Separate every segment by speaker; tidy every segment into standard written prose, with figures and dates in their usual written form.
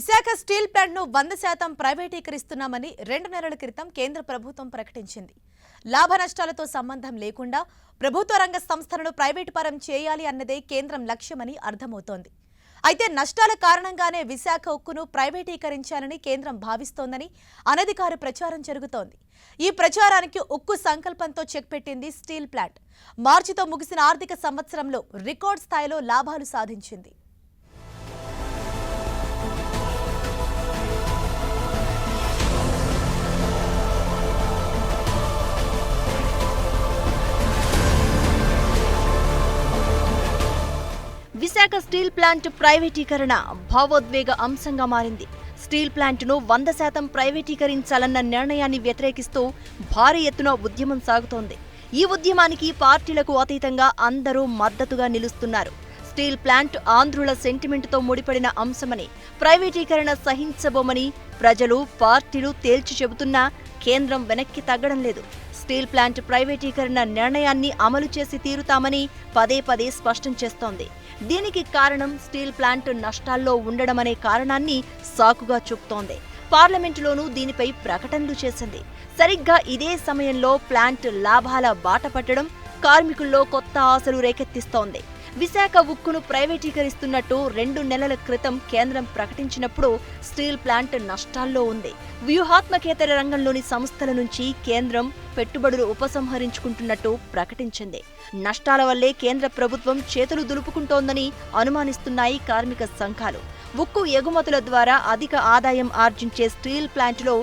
Speaker 1: Visakha steel plant ను 100% ప్రైవేటీకరిస్తున్నామని 2 నెలల క్రితం కేంద్ర ప్రభుత్వం ప్రకటించింది. లాభ నష్టాలతో సంబంధం లేకుండా ప్రభుత్వ రంగ సంస్థలను ప్రైవేట్ పరం చేయాలి అన్నదే కేంద్రం లక్ష్యమని అర్థమవుతోంది. అయితే నష్టాల కారణంగానే విశాఖ ఉక్కును ప్రైవేటీకరించాలని కేంద్రం భావిస్తోందని అనధికార ప్రచారం జరుగుతోంది. ఈ ప్రచారానికి ఉక్కు సంకల్పంతో చెక్ పెట్టింది స్టీల్ ప్లాంట్. మార్చితో ముగిసిన ఆర్థిక సంవత్సరంలో రికార్డ్ స్థాయిలో లాభాలు సాధించింది.
Speaker 2: విశాఖ స్టీల్ ప్లాంట్ ప్రైవేటీకరణ భావోద్వేగ అంశంగా మారింది. స్టీల్ ప్లాంట్ను 100% ప్రైవేటీకరించాలన్న నిర్ణయాన్ని వ్యతిరేకిస్తూ భారీ ఎత్తున ఉద్యమం సాగుతోంది. ఈ ఉద్యమానికి పార్టీలకు అతీతంగా అందరూ మద్దతుగా నిలుస్తున్నారు. స్టీల్ ప్లాంట్ ఆంధ్రుల సెంటిమెంట్తో ముడిపడిన అంశమని, ప్రైవేటీకరణ సహించబోమని ప్రజలు, పార్టీలు తేల్చి చెబుతున్నా కేంద్రం వెనక్కి తగ్గడం లేదు. స్టీల్ ప్లాంట్ ప్రైవేటీకరణ నిర్ణయాన్ని అమలు చేసి తీరుతామని పదే పదే స్పష్టం చేస్తోంది. దీనికి కారణం స్టీల్ ప్లాంట్ నష్టాల్లో ఉండడమనే కారణాన్ని సాకుగా చూపుతోంది. పార్లమెంటులోనూ దీనిపై ప్రకటనలు చేసింది. సరిగ్గా ఇదే సమయంలో ప్లాంట్ లాభాల బాట పట్టడం కార్మికుల్లో కొత్త ఆశలు రేకెత్తిస్తోంది. విశాఖ ఉక్కును ప్రైవేటీకరిస్తున్నట్టు 2 నెలల క్రితం కేంద్రం ప్రకటించినప్పుడు స్టీల్ ప్లాంట్ నష్టాల్లో ఉంది. వ్యూహాత్మకేతర రంగంలోని సంస్థల నుంచి కేంద్రం పెట్టుబడులు ఉపసంహరించుకుంటున్నట్టు ప్రకటించింది. నష్టాల వల్లే కేంద్ర ప్రభుత్వం చేతులు దులుపుకుంటోందని అనుమానిస్తున్నాయి కార్మిక సంఘాలు. ఉక్కు ఎగుమతుల ద్వారా అధిక ఆదాయం ఆర్జించే స్టీల్ ప్లాంట్లో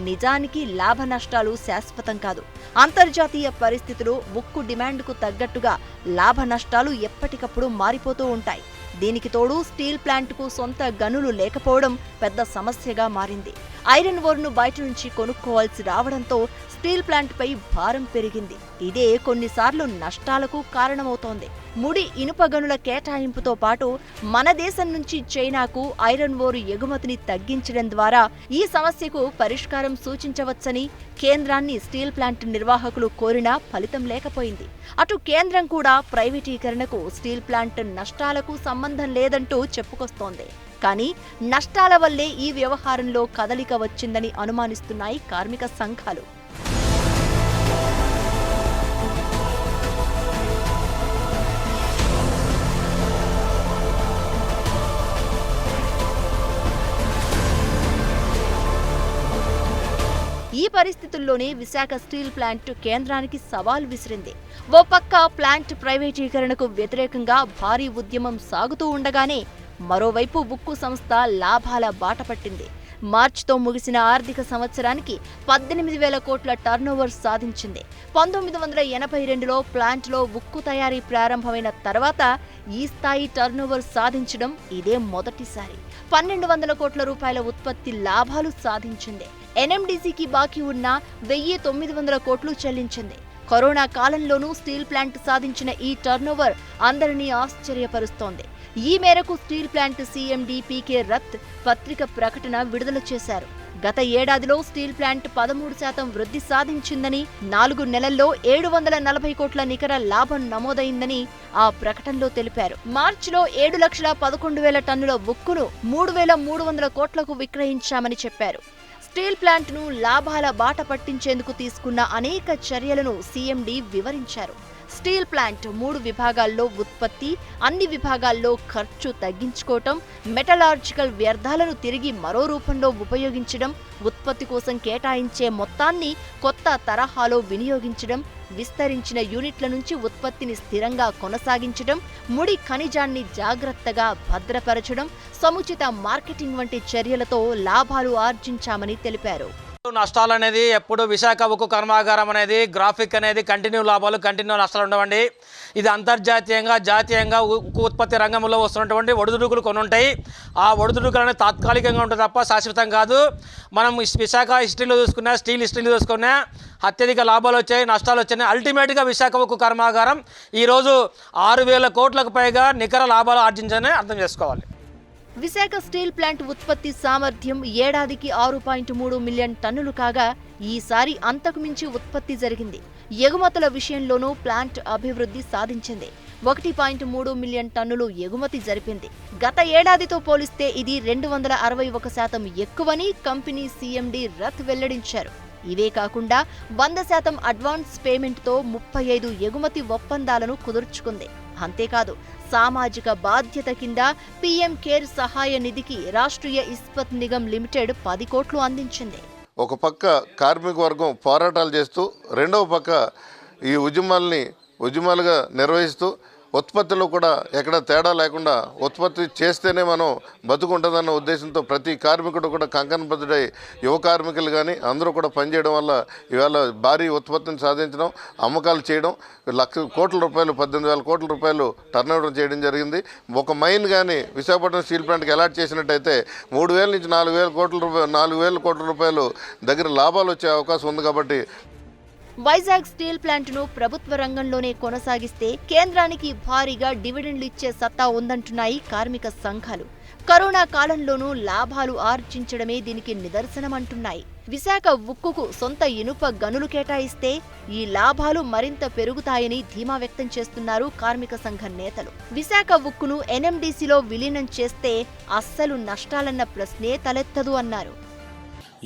Speaker 2: నిజానికి లాభ నష్టాలు శాశ్వతం కాదు. అంతర్జాతీయ పరిస్థితులు, ఉక్కు డిమాండ్కు తగ్గట్టుగా లాభ నష్టాలు ఎప్పటికప్పుడు మారిపోతూ ఉంటాయి. దీనికి తోడు స్టీల్ ప్లాంట్కు సొంత గనులు లేకపోవడం పెద్ద సమస్యగా మారింది. ఐరన్ ఓర్ను బయట నుంచి కొనుక్కోవాల్సి రావడంతో స్టీల్ ప్లాంట్పై భారం పెరిగింది. ఇదే కొన్నిసార్లు నష్టాలకు కారణమవుతోంది. ముడి ఇనుప గనుల కేటాయింపుతో పాటు మన దేశం నుంచి చైనాకు ఐరన్ ఓర్ ఎగుమతిని తగ్గించడం ద్వారా ఈ సమస్యకు పరిష్కారం సూచించవచ్చని కేంద్రాన్ని స్టీల్ ప్లాంట్ నిర్వాహకులు కోరినా ఫలితం లేకపోయింది. అటు కేంద్రం కూడా ప్రైవేటీకరణకు స్టీల్ ప్లాంట్ నష్టాలకు సంబంధం లేదంటూ చెప్పుకొస్తోంది. కానీ నష్టాల వల్లే ఈ వ్యవహారంలో కదలిక వచ్చిందని అనుమానిస్తున్నాయి కార్మిక సంఘాలు. ఈ పరిస్థితుల్లోనే విశాఖ స్టీల్ ప్లాంట్ కేంద్రానికి సవాల్ విసిరింది. ఓ పక్క ప్లాంట్ ప్రైవేటీకరణకు వ్యతిరేకంగా భారీ ఉద్యమం సాగుతూ ఉండగానే మరోవైపు ఉక్కు సంస్థ లాభాల బాట పట్టింది. మార్చితో ముగిసిన ఆర్థిక సంవత్సరానికి 18,000 కోట్ల టర్నోవర్ సాధించింది. 1982లో ప్లాంట్లో ఉక్కు తయారీ ప్రారంభమైన తర్వాత ఈ స్థాయి టర్నోవర్ సాధించడం ఇదే మొదటిసారి. 1,200 కోట్ల రూపాయల ఉత్పత్తి లాభాలు సాధించింది. ఎన్ఎండీసీకి బాకీ ఉన్న 1,900 కోట్లు చెల్లించింది. కరోనా కాలంలోనూ స్టీల్ ప్లాంట్ సాధించిన ఈ టర్నోవర్ అందరినీ ఆశ్చర్యపరుస్తోంది. ఈ మేరకు స్టీల్ ప్లాంట్ సీఎండీ పీకే రత్ పత్రిక ప్రకటన విడుదల చేశారు. గత ఏడాదిలో స్టీల్ ప్లాంట్ 13% వృద్ధి సాధించిందని, 4 నెలల్లో 740 కోట్ల నికర లాభం నమోదైందని ఆ ప్రకటనలో తెలిపారు. మార్చిలో 7,11,000 టన్నుల ఉక్కును 3,300 కోట్లకు విక్రయించామని చెప్పారు. స్టీల్ ప్లాంట్ను లాభాల బాట పట్టించేందుకు తీసుకున్న అనేక చర్యలను సీఎండీ వివరించారు. స్టీల్ ప్లాంట్ 3 విభాగాల్లో ఉత్పత్తి, అన్ని విభాగాల్లో ఖర్చు తగ్గించుకోవటం, మెటలార్జికల్ వ్యర్థాలను తిరిగి మరో రూపంలో ఉపయోగించడం, ఉత్పత్తి కోసం కేటాయించే మొత్తాన్ని కొత్త తరహాలో వినియోగించడం, విస్తరించిన యూనిట్ల నుంచి ఉత్పత్తిని స్థిరంగా కొనసాగించడం, ముడి ఖనిజాన్ని జాగ్రత్తగా భద్రపరచడం, సముచిత మార్కెటింగ్ వంటి చర్యలతో లాభాలు ఆర్జించామని తెలిపారు.
Speaker 3: నష్టాలు అనేది ఎప్పుడు విశాఖ ఉక్కు కర్మాగారం అనేది గ్రాఫిక్ అనేది కంటిన్యూ లాభాలు, కంటిన్యూ నష్టాలు ఉండవండి. ఇది అంతర్జాతీయంగా, జాతీయంగా ఉక్కు ఉత్పత్తి రంగంలో వస్తున్నటువంటి ఒడిదుడుకులు కొన్ని ఉంటాయి. ఆ ఒడిదుడుకులు అనేది తాత్కాలికంగా ఉంటుంది తప్ప శాశ్వతం కాదు. మనం విశాఖ హిస్టరీలో చూసుకున్నా, స్టీల్ హిస్టరీలో చూసుకున్నా అత్యధిక లాభాలు వచ్చాయి, నష్టాలు వచ్చాయి. అల్టిమేట్గా విశాఖ ఉక్కు కర్మాగారం ఈరోజు 6,000 కోట్లకు పైగా నికర లాభాలు ఆర్జించాలని అర్థం చేసుకోవాలి.
Speaker 2: విశాఖ స్టీల్ ప్లాంట్ ఉత్పత్తి సామర్థ్యం ఏడాదికి 6.3 మిలియన్ టన్నులు కాగా ఈసారి అంతకు మించి ఉత్పత్తి జరిగింది. ఎగుమతుల విషయంలోనూ ప్లాంట్ అభివృద్ధి సాధించింది. 1.3 మిలియన్ టన్నులు ఎగుమతి జరిపింది. గత ఏడాదితో పోలిస్తే ఇది 261% ఎక్కువని కంపెనీ సీఎండీ రథ్ వెల్లడించారు. ఇవే కాకుండా 100% అడ్వాన్స్ పేమెంట్తో 35 ఎగుమతి ఒప్పందాలను కుదుర్చుకుంది. అంతేకాదు సామాజిక బాధ్యత కింద పీఎం కేర్ సహాయ నిధికి రాష్ట్రీయ ఇస్పత్ నిగమ్ లిమిటెడ్ 10 కోట్లు అందించింది.
Speaker 4: ఒక పక్క కార్మిక వర్గం పోరాటాలు చేస్తూ రెండవ పక్క ఈ ఉద్యమాలుగా నిర్వహిస్తూ ఉత్పత్తిలో కూడా ఎక్కడ తేడా లేకుండా ఉత్పత్తి చేస్తేనే మనం బతుకుంటుందన్న ఉద్దేశంతో ప్రతి కార్మికుడు కూడా కంకణబద్ధుడై యువ కార్మికులు కానీ అందరూ కూడా పనిచేయడం వల్ల ఇవాళ భారీ ఉత్పత్తిని సాధించడం, అమ్మకాలు చేయడం, 1,00,000 కోట్ల రూపాయలు 18,000 కోట్ల రూపాయలు టర్నోవర్ చేయడం జరిగింది. ఒక మైన్ కానీ విశాఖపట్నం స్టీల్ ప్లాంట్కి అలాట్ చేసినట్టయితే 3,000 నుంచి 4,000 కోట్ల రూపాయలు దగ్గర లాభాలు వచ్చే అవకాశం ఉంది. కాబట్టి
Speaker 2: వైజాగ్ స్టీల్ ప్లాంట్ను ప్రభుత్వ రంగంలోనే కొనసాగిస్తే కేంద్రానికి భారీగా డివిడెండ్లు ఇచ్చే సత్తా ఉందంటున్నాయి కార్మిక సంఘాలు. కరోనా కాలంలోనూ లాభాలు ఆర్జించడమే దీనికి నిదర్శనమంటున్నాయి. విశాఖ ఉక్కుకు సొంత ఇనుప గనులు కేటాయిస్తే ఈ లాభాలు మరింత పెరుగుతాయని ధీమా వ్యక్తం చేస్తున్నారు కార్మిక సంఘ నేతలు. విశాఖ ఉక్కును ఎన్ఎండీసీలో విలీనం చేస్తే అస్సలు నష్టాలన్న ప్రశ్నే తలెత్తదు అన్నారు.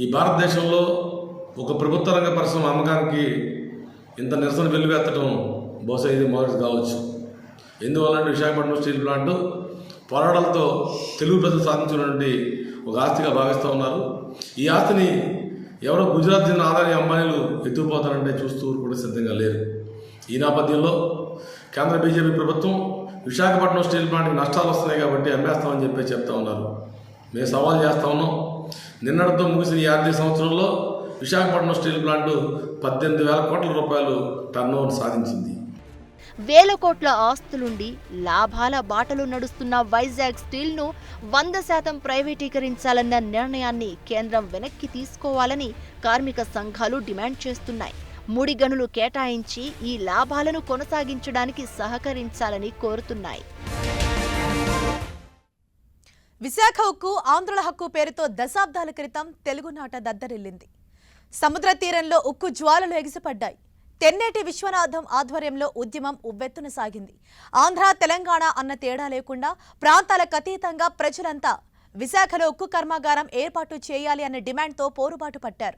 Speaker 5: ఈ భారతదేశంలో ఒక ప్రభుత్వ రంగ పరిశ్రమ అమ్మకానికి ఇంత నిరసన వెల్లువెత్తడం బహుశా ఇది మొదటి కావచ్చు. ఎందువల్లంటే విశాఖపట్నం స్టీల్ ప్లాంట్ పోరాటాలతో తెలుగు ప్రజలు సాధించినటువంటి ఒక ఆస్తిగా భావిస్తూ ఉన్నారు. ఈ ఆస్తిని ఎవరో గుజరాత్ చెందిన ఆదాని అంబానీలు ఎత్తుకుపోతారంటే చూస్తూ కూడా సిద్ధంగా లేరు. ఈ నేపథ్యంలో కేంద్ర బీజేపీ ప్రభుత్వం విశాఖపట్నం స్టీల్ ప్లాంట్కి నష్టాలు వస్తున్నాయి కాబట్టి అమ్మేస్తామని చెప్తా ఉన్నారు. మేము సవాల్ చేస్తా ఉన్నాం. నిన్నటితో ముగిసిన ఈ ఆర్థిక సంవత్సరంలో విశాఖపట్నం స్టీల్ ప్లాంట్ 18,000 కోట్ల రూపాయలు టర్నోవర్ సాధించింది.
Speaker 2: వేల కోట్ల ఆస్తులుండి లాభాల బాటలు నడుస్తున్న వైజాగ్ స్టీల్ను 100% ప్రైవేటీకరించాలన్న నిర్ణయాన్ని కేంద్రం వెనక్కి తీసుకోవాలని కార్మిక సంఘాలు డిమాండ్ చేస్తున్నాయి. ముడి గనులు కేటాయించి ఈ లాభాలను కొనసాగించడానికి సహకరించాలని కోరుతున్నాయి.
Speaker 1: విశాఖ ఉక్కు ఆంధ్రుల హక్కు పేరుతో దశాబ్దాల క్రితం తెలుగునాట దద్దరిల్లింది. సముద్ర తీరంలో ఉక్కు జ్వాలలు ఎగిసిపడ్డాయి. తెన్నేటి విశ్వనాథం ఆధ్వర్యంలో ఉద్యమం ఉవ్వెత్తున సాగింది. ఆంధ్ర తెలంగాణ అన్న తేడా లేకుండా ప్రాంతాలకు అతీతంగా ప్రజలంతా విశాఖలో ఉక్కు కర్మాగారం ఏర్పాటు చేయాలి అనే డిమాండ్తో పోరుబాటు పట్టారు.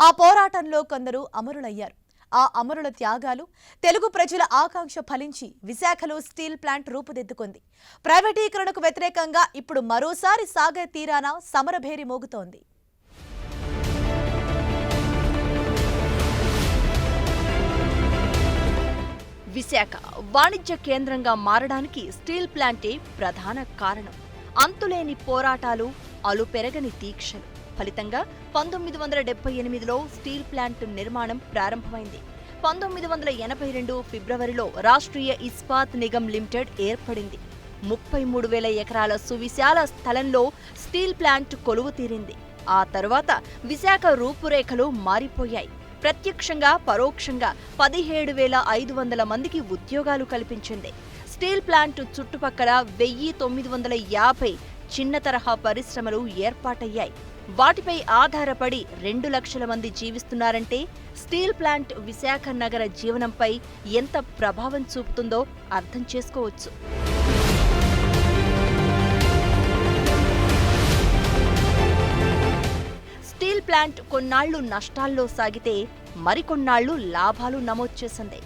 Speaker 1: ఆ పోరాటంలో కొందరు అమరులయ్యారు. ఆ అమరుల త్యాగాలు, తెలుగు ప్రజల ఆకాంక్ష ఫలించి విశాఖలో స్టీల్ ప్లాంట్ రూపుదిద్దుకుంది. ప్రైవేటీకరణకు వ్యతిరేకంగా ఇప్పుడు మరోసారి సాగర్ తీరాన సమరభేరి మోగుతోంది.
Speaker 2: విశాఖ వాణిజ్య కేంద్రంగా మారడానికి స్టీల్ ప్లాంటే ప్రధాన కారణం. అంతులేని పోరాటాలు, అలుపెరగని దీక్షలు ఫలితంగా 1978లో స్టీల్ ప్లాంట్ నిర్మాణం ప్రారంభమైంది. 1982 ఫిబ్రవరిలో రాష్ట్రీయ ఇస్పాత్ నిగమ్ లిమిటెడ్ ఏర్పడింది. 33,000 ఎకరాల సువిశాల స్థలంలో స్టీల్ ప్లాంట్ కొలువు తీరింది. ఆ తరువాత విశాఖ రూపురేఖలు మారిపోయాయి. ప్రత్యక్షంగా పరోక్షంగా 17,500 మందికి ఉద్యోగాలు కల్పించింది. స్టీల్ ప్లాంట్ చుట్టుపక్కల 1,950 చిన్న తరహా పరిశ్రమలు ఏర్పాటయ్యాయి. వాటిపై ఆధారపడి 2 లక్షల మంది జీవిస్తున్నారంటే స్టీల్ ప్లాంట్ విశాఖ నగర జీవనంపై ఎంత ప్రభావం చూపుతుందో అర్థం చేసుకోవచ్చు. స్టీల్ ప్లాంట్ కొన్నాళ్లు నష్టాల్లో సాగితే మరికొన్నాళ్లు లాభాలు నమోదు చేసింది.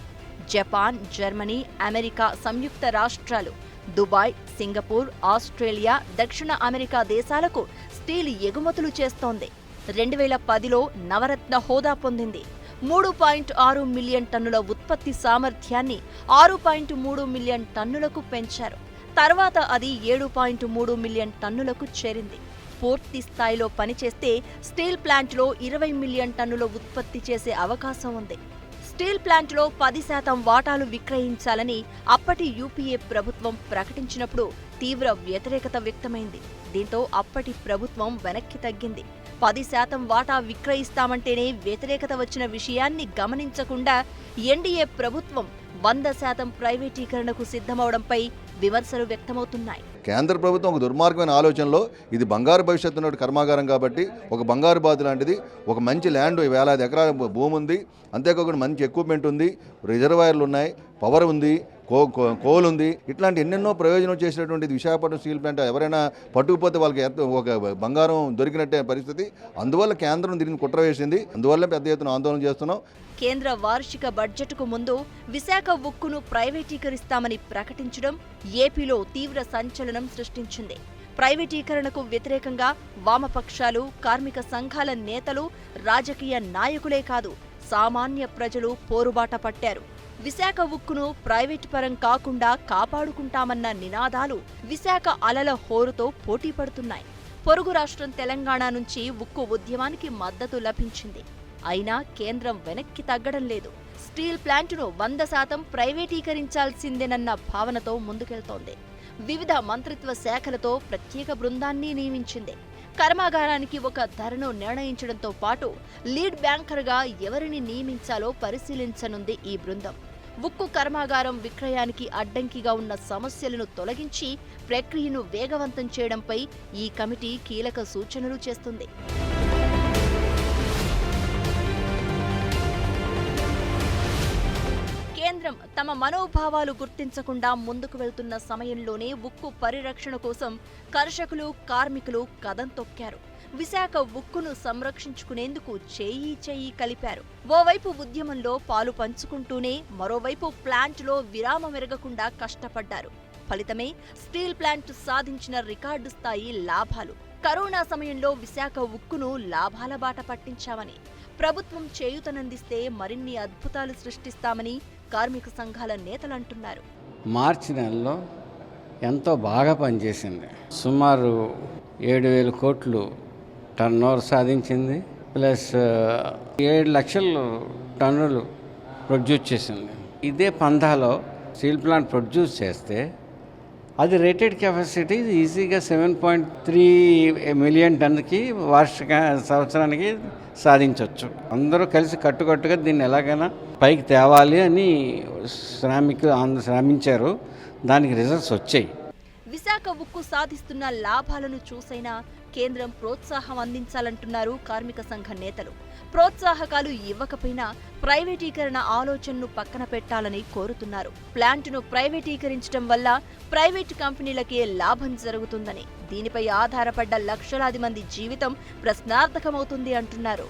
Speaker 2: జపాన్, జర్మనీ, అమెరికా సంయుక్త రాష్ట్రాలు, దుబాయ్, సింగపూర్, ఆస్ట్రేలియా, దక్షిణ అమెరికా దేశాలకు స్టీల్ ఎగుమతులు చేస్తోంది. 2010లో నవరత్న హోదా పొందింది. 3.6 మిలియన్ టన్నుల ఉత్పత్తి సామర్థ్యాన్ని 6.3 మిలియన్ టన్నులకు పెంచారు. తర్వాత అది 7.3 మిలియన్ టన్నులకు చేరింది. పూర్తి స్థాయిలో పనిచేస్తే స్టీల్ ప్లాంట్లో 20 మిలియన్ టన్నుల ఉత్పత్తి చేసే అవకాశం ఉంది. స్టీల్ ప్లాంట్లో 10% వాటాలు విక్రయించాలని అప్పటి యూపీఏ ప్రభుత్వం ప్రకటించినప్పుడు తీవ్ర వ్యతిరేకత వ్యక్తమైంది. దీంతో అప్పటి ప్రభుత్వం వెనక్కి తగ్గింది. 10% వాటా విక్రయిస్తామంటేనే వ్యతిరేకత వచ్చిన విషయాన్ని గమనించకుండా ఎన్డీఏ ప్రభుత్వం 100% ప్రైవేటీకరణకు సిద్ధమవడంపై విమర్శలు వ్యక్తమవుతున్నాయి.
Speaker 6: కేంద్ర ప్రభుత్వం ఒక దుర్మార్గమైన ఆలోచనలో ఇది బంగారు భవిష్యత్తు ఉన్న కర్మాగారం కాబట్టి ఒక బంగారు బాతు లాంటిది, ఒక మంచి ల్యాండ్ 1,000 ఎకరాల భూమి ఉంది, అంతేకాకుండా మంచి ఎక్విప్మెంట్ ఉంది, రిజర్వాయర్లు ఉన్నాయి, పవర్ ఉంది, కోల్ ఉంది. ఇట్లాంటి ఎన్నెన్నో ప్రయోజనం చేసినటువంటిది విశాఖపట్నం స్టీల్ ప్లాంట్. ఎవరైనా పట్టుకుపోతే వాళ్ళకి ఒక బంగారం దొరికినట్టే పరిస్థితి. అందువల్ల కేంద్రం దీన్ని కుట్ర వేసింది. అందువల్ల పెద్ద ఎత్తున ఆందోళన చేస్తున్నాం.
Speaker 2: కేంద్ర వార్షిక బడ్జెట్కు ముందు విశాఖ ఉక్కును ప్రైవేటీకరిస్తామని ప్రకటించడం ఏపీలో తీవ్ర సంచలనం సృష్టించింది. ప్రైవేటీకరణకు వ్యతిరేకంగా వామపక్షాలు, కార్మిక సంఘాల నేతలు, రాజకీయ నాయకులే కాదు సామాన్య ప్రజలు పోరుబాట పట్టారు. విశాఖ ఉక్కును ప్రైవేటు పరం కాకుండా కాపాడుకుంటామన్న నినాదాలు విశాఖ అలల హోరుతో పోటీ పడుతున్నాయి. పొరుగు రాష్ట్రం తెలంగాణ నుంచి ఉక్కు ఉద్యమానికి మద్దతు లభించింది. అయినా కేంద్రం వెనక్కి తగ్గడం లేదు. స్టీల్ ప్లాంటును 100% ప్రైవేటీకరించాల్సిందేనన్న భావనతో ముందుకెళ్తోంది. వివిధ మంత్రిత్వ శాఖలతో ప్రత్యేక బృందాన్ని నియమించింది. కర్మాగారానికి ఒక ధరను నిర్ణయించడంతో పాటు లీడ్ బ్యాంకర్గా ఎవరిని నియమించాలో పరిశీలించనుంది ఈ బృందం. ఉక్కు కర్మాగారం విక్రయానికి అడ్డంకిగా ఉన్న సమస్యలను తొలగించి ప్రక్రియను వేగవంతం చేయడంపై ఈ కమిటీ కీలక సూచనలు చేస్తుంది. కేంద్రం తమ మనోభావాలు గుర్తించకుండా ముందుకు వెళ్తున్న సమయంలోనే ఉక్కు పరిరక్షణ కోసం కర్షకులు, కార్మికులు కదం తొక్కారు. విశాఖ ఉక్కును సంరక్షించుకునేందుకు చేయి కలిపారు. ఓవైపు ఉద్యమంలో పాలు పంచుకుంటూనే మరోవైపు ప్లాంటులో విరామమెరగకుండా కష్టపడ్డారు. ఫలితమే స్టీల్ ప్లాంట్ సాధించిన రికార్డు స్థాయి లాభాలు. కరోనా సమయంలో విశాఖ ఉక్కును లాభాల బాట పట్టించామని, ప్రభుత్వం చేయూతనందిస్తే మరిన్ని అద్భుతాలు సృష్టిస్తామని కార్మిక సంఘాల నేతలంటున్నారు.
Speaker 7: మార్చి నెలలో ఎంతో బాగా పనిచేసింది. సుమారు 7,000 కోట్లు టర్నోవర్ సాధించింది. ప్లస్ 7 లక్షల టన్నులు ప్రొడ్యూస్ చేసింది. ఇదే పందాలో స్టీల్ ప్లాంట్ ప్రొడ్యూస్ చేస్తే అది రేటెడ్ కెపాసిటీ ఈజీగా 7.3 మిలియన్ టన్నుకి వార్షిక సంవత్సరానికి సాధించవచ్చు. అందరూ కలిసి కట్టుకట్టుగా దీన్ని ఎలాగైనా పైకి తేవాలి అని శ్రమించారు. దానికి రిజల్ట్స్ వచ్చాయి.
Speaker 2: విశాఖ ఉక్కు సాధిస్తున్న లాభాలను చూసైనా కేంద్రం ప్రోత్సాహం అందించాలంటున్నారు కార్మిక సంఘ నేతలు. ప్రోత్సాహకాలు ఇవ్వకపోయినా ప్రైవేటీకరణ ఆలోచనను పక్కన పెట్టాలని కోరుతున్నారు. ప్లాంటును ప్రైవేటీకరించడం వల్ల ప్రైవేటు కంపెనీలకే లాభం జరుగుతుందని, దీనిపై ఆధారపడ్డ లక్షలాది మంది జీవితం ప్రశ్నార్థకమవుతుంది అంటున్నారు.